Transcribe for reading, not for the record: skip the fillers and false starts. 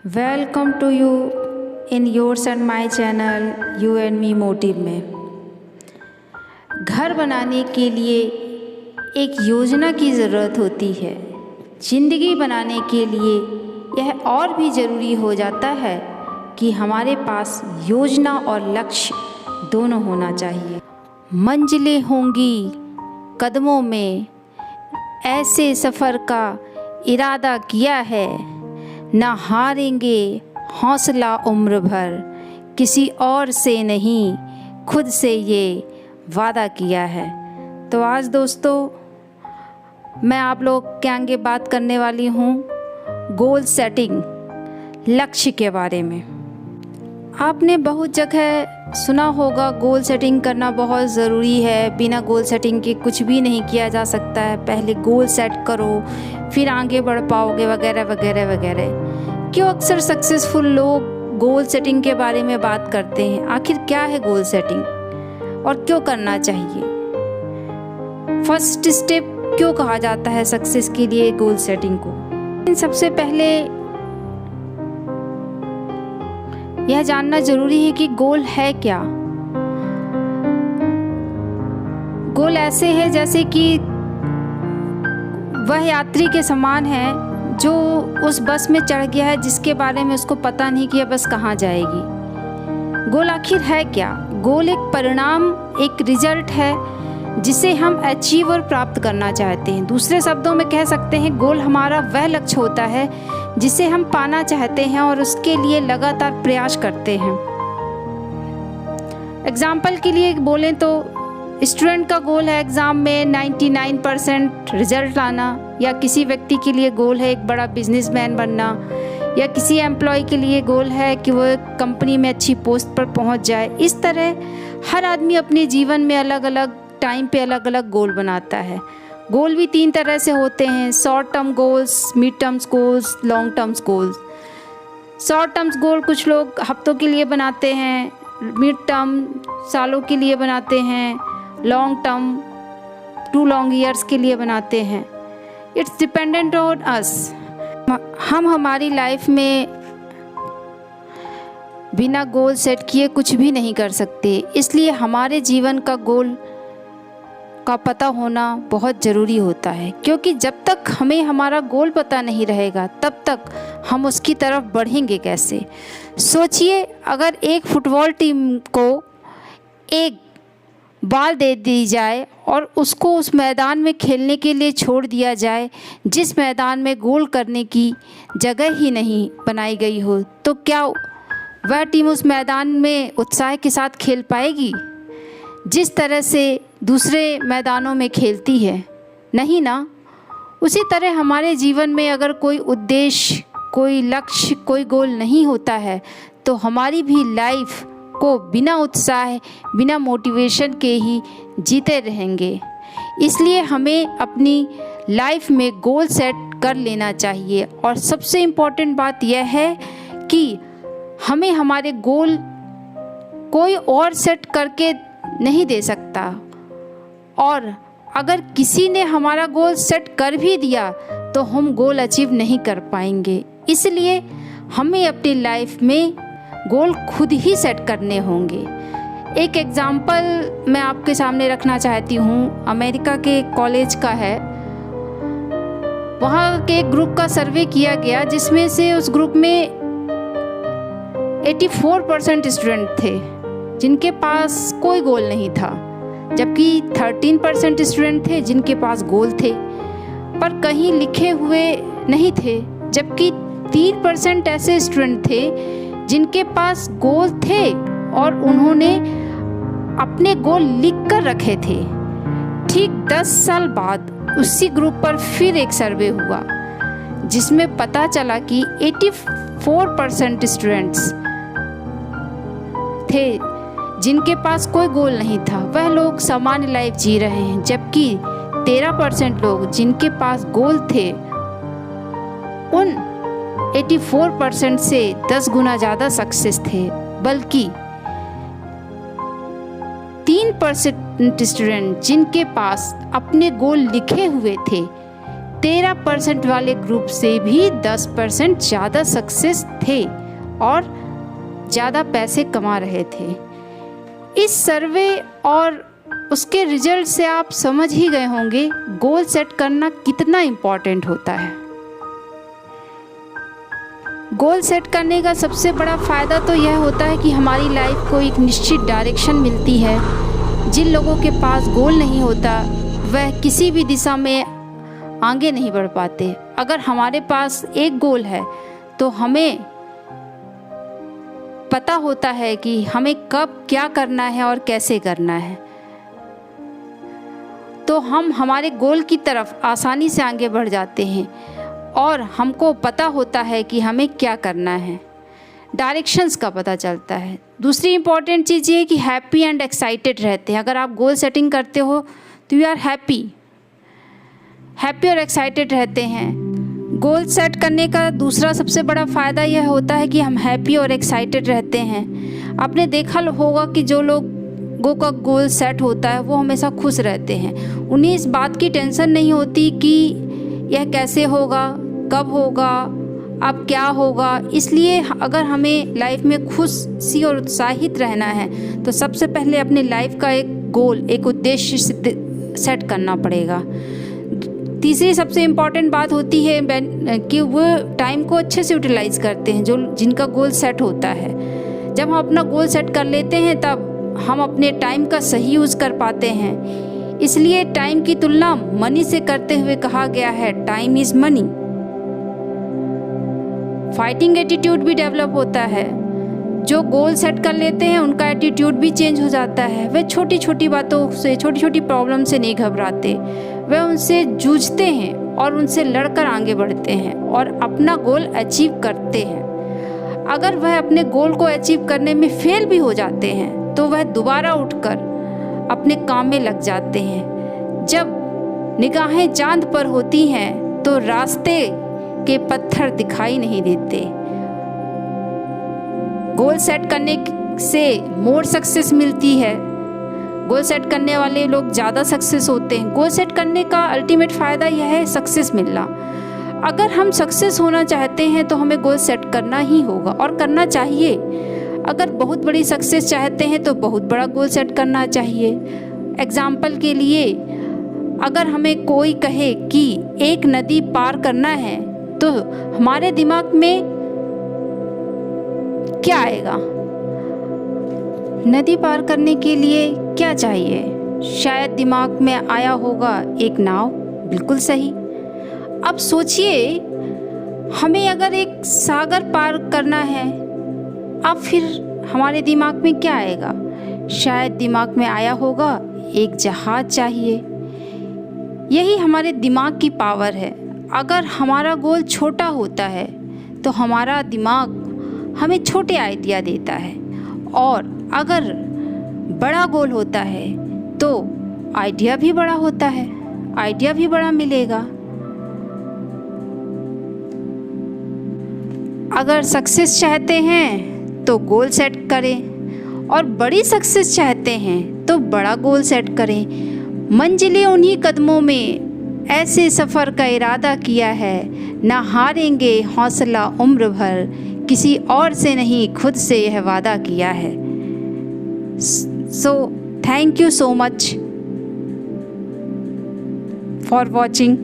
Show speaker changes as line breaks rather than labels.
Welcome to you in yours and my channel you and me motive में। घर बनाने के लिए एक योजना की ज़रूरत होती है। ज़िंदगी बनाने के लिए यह और भी ज़रूरी हो जाता है कि हमारे पास योजना और लक्ष्य दोनों होना चाहिए। मंजिलें होंगी कदमों में, ऐसे सफ़र का इरादा किया है, ना हारेंगे हौसला उम्र भर, किसी और से नहीं खुद से ये वादा किया है। तो आज दोस्तों मैं आप लोग के आगे बात करने वाली हूँ गोल सेटिंग, लक्ष्य के बारे में। आपने बहुत जगह सुना होगा गोल सेटिंग करना बहुत ज़रूरी है, बिना गोल सेटिंग के कुछ भी नहीं किया जा सकता है। पहले गोल सेट करो फिर आगे बढ़ पाओगे, वगैरह वगैरह वगैरह। क्यों अक्सर सक्सेसफुल लोग गोल सेटिंग के बारे में बात करते हैं? आखिर क्या है गोल सेटिंग और क्यों करना चाहिए? फर्स्ट स्टेप क्यों कहा जाता है सक्सेस के लिए गोल सेटिंग को? सबसे पहले यह जानना जरूरी है कि गोल है क्या। गोल ऐसे है जैसे कि वह यात्री के समान है जो उस बस में चढ़ गया है जिसके बारे में उसको पता नहीं कि यह बस कहाँ जाएगी। गोल आखिर है क्या? गोल एक परिणाम, एक रिजल्ट है जिसे हम अचीव और प्राप्त करना चाहते हैं। दूसरे शब्दों में कह सकते हैं गोल हमारा वह लक्ष्य होता है जिसे हम पाना चाहते हैं और उसके लिए लगातार प्रयास करते हैं। एग्जाम्पल के लिए बोलें तो स्टूडेंट का गोल है एग्ज़ाम में 99% रिजल्ट लाना, या किसी व्यक्ति के लिए गोल है एक बड़ा बिजनेसमैन बनना, या किसी एम्प्लॉय के लिए गोल है कि वह कंपनी में अच्छी पोस्ट पर पहुंच जाए। इस तरह हर आदमी अपने जीवन में अलग अलग टाइम पे अलग अलग गोल बनाता है। गोल भी 3 तरह से होते हैं: short term goals, mid terms goals, long terms goals. Short terms goal कुछ लोग हफ्तों के लिए बनाते हैं, मिड टर्म सालों के लिए बनाते हैं, लॉन्ग टर्म 2 लॉन्ग ईयर्स के लिए बनाते हैं। It's dependent on us. हम हमारी लाइफ में बिना गोल सेट किए कुछ भी नहीं कर सकते, इसलिए हमारे जीवन का गोल का पता होना बहुत ज़रूरी होता है। क्योंकि जब तक हमें हमारा गोल पता नहीं रहेगा तब तक हम उसकी तरफ बढ़ेंगे कैसे? सोचिए, अगर एक फुटबॉल टीम को एक बॉल दे दी जाए और उसको उस मैदान में खेलने के लिए छोड़ दिया जाए जिस मैदान में गोल करने की जगह ही नहीं बनाई गई हो, तो क्या वह टीम उस मैदान में उत्साह के साथ खेल पाएगी जिस तरह से दूसरे मैदानों में खेलती है? नहीं ना। उसी तरह हमारे जीवन में अगर कोई उद्देश्य, कोई लक्ष्य, कोई गोल नहीं होता है तो हमारी भी लाइफ को बिना उत्साह, बिना मोटिवेशन के ही जीते रहेंगे। इसलिए हमें अपनी लाइफ में गोल सेट कर लेना चाहिए। और सबसे इम्पोर्टेंट बात यह है कि हमें हमारे गोल कोई और सेट करके नहीं दे सकता, और अगर किसी ने हमारा गोल सेट कर भी दिया तो हम गोल अचीव नहीं कर पाएंगे। इसलिए हमें अपनी लाइफ में गोल खुद ही सेट करने होंगे। एक एग्जाम्पल मैं आपके सामने रखना चाहती हूँ, अमेरिका के कॉलेज का है। वहाँ के एक ग्रुप का सर्वे किया गया जिसमें से उस ग्रुप में 84% स्टूडेंट थे जिनके पास कोई गोल नहीं था, जबकि 13% स्टूडेंट थे जिनके पास गोल थे पर कहीं लिखे हुए नहीं थे, जबकि 3% ऐसे स्टूडेंट थे जिनके पास गोल थे और उन्होंने अपने गोल लिख कर रखे थे। ठीक 10 साल बाद उसी ग्रुप पर फिर एक सर्वे हुआ जिसमें पता चला कि 84% स्टूडेंट्स थे जिनके पास कोई गोल नहीं था। वह लोग सामान्य लाइफ जी रहे हैं, जबकि 13% लोग जिनके पास गोल थे उन 84% से 10 गुना ज़्यादा सक्सेस थे। बल्कि 3% स्टूडेंट जिनके पास अपने गोल लिखे हुए थे 13% वाले ग्रुप से भी 10% ज़्यादा सक्सेस थे और ज़्यादा पैसे कमा रहे थे। इस सर्वे और उसके रिजल्ट से आप समझ ही गए होंगे गोल सेट करना कितना इम्पॉर्टेंट होता है। गोल सेट करने का सबसे बड़ा फ़ायदा तो यह होता है कि हमारी लाइफ को एक निश्चित डायरेक्शन मिलती है। जिन लोगों के पास गोल नहीं होता वह किसी भी दिशा में आगे नहीं बढ़ पाते। अगर हमारे पास एक गोल है तो हमें पता होता है कि हमें कब क्या करना है और कैसे करना है, तो हम हमारे गोल की तरफ आसानी से आगे बढ़ जाते हैं और हमको पता होता है कि हमें क्या करना है, डायरेक्शंस का पता चलता है। दूसरी इम्पॉर्टेंट चीज़ ये है कि हैप्पी एंड एक्साइटेड रहते हैं। अगर आप गोल सेटिंग करते हो तो यू आर हैप्पी और एक्साइटेड रहते हैं। गोल सेट करने का दूसरा सबसे बड़ा फ़ायदा यह होता है कि हम हैप्पी और एक्साइटेड रहते हैं। आपने देखा होगा कि जो लोगों का गोल सेट होता है वो हमेशा खुश रहते हैं। उन्हें इस बात की टेंशन नहीं होती कि यह कैसे होगा, कब होगा, अब क्या होगा। इसलिए अगर हमें लाइफ में खुशी और उत्साहित रहना है तो सबसे पहले अपने लाइफ का एक गोल, एक उद्देश्य सेट करना पड़ेगा। तीसरी सबसे इम्पॉर्टेंट बात होती है कि वो टाइम को अच्छे से यूटिलाइज़ करते हैं जिनका गोल सेट होता है। जब हम अपना गोल सेट कर लेते हैं तब हम अपने टाइम का सही यूज़ कर पाते हैं। इसलिए टाइम की तुलना मनी से करते हुए कहा गया है time is money. Fighting attitude भी डेवलप होता है। जो गोल सेट कर लेते हैं उनका एटीट्यूड भी चेंज हो जाता है। वे छोटी छोटी बातों से, छोटी छोटी प्रॉब्लम से नहीं घबराते, वे उनसे जूझते हैं और उनसे लड़कर आगे बढ़ते हैं और अपना गोल अचीव करते हैं। अगर वह अपने गोल को अचीव करने में फेल भी हो जाते हैं तो वह दोबारा उठकर अपने काम में लग जाते हैं। जब निगाहें चांद पर होती हैं तो रास्ते के पत्थर दिखाई नहीं देते। गोल सेट करने से मोर सक्सेस मिलती है। गोल सेट करने वाले लोग ज़्यादा सक्सेस होते हैं। गोल सेट करने का अल्टीमेट फ़ायदा यह है सक्सेस मिलना। अगर हम सक्सेस होना चाहते हैं तो हमें गोल सेट करना ही होगा और करना चाहिए। अगर बहुत बड़ी सक्सेस चाहते हैं तो बहुत बड़ा गोल सेट करना चाहिए। एग्जाम्पल के लिए अगर हमें कोई कहे कि एक नदी पार करना है तो हमारे दिमाग में क्या आएगा? नदी पार करने के लिए क्या चाहिए? शायद दिमाग में आया होगा एक नाव। बिल्कुल सही। अब सोचिए हमें अगर एक सागर पार करना है, अब फिर हमारे दिमाग में क्या आएगा? शायद दिमाग में आया होगा एक जहाज चाहिए। यही हमारे दिमाग की पावर है। अगर हमारा गोल छोटा होता है तो हमारा दिमाग हमें छोटे आइडिया देता है और अगर बड़ा गोल होता है तो आइडिया भी बड़ा होता है, आइडिया भी बड़ा मिलेगा। अगर सक्सेस चाहते हैं तो गोल सेट करें और बड़ी सक्सेस चाहते हैं तो बड़ा गोल सेट करें। मंजिलें उन्हीं कदमों में, ऐसे सफ़र का इरादा किया है, ना हारेंगे हौसला उम्र भर, किसी और से नहीं खुद से यह वादा किया है। So thank you so much for watching.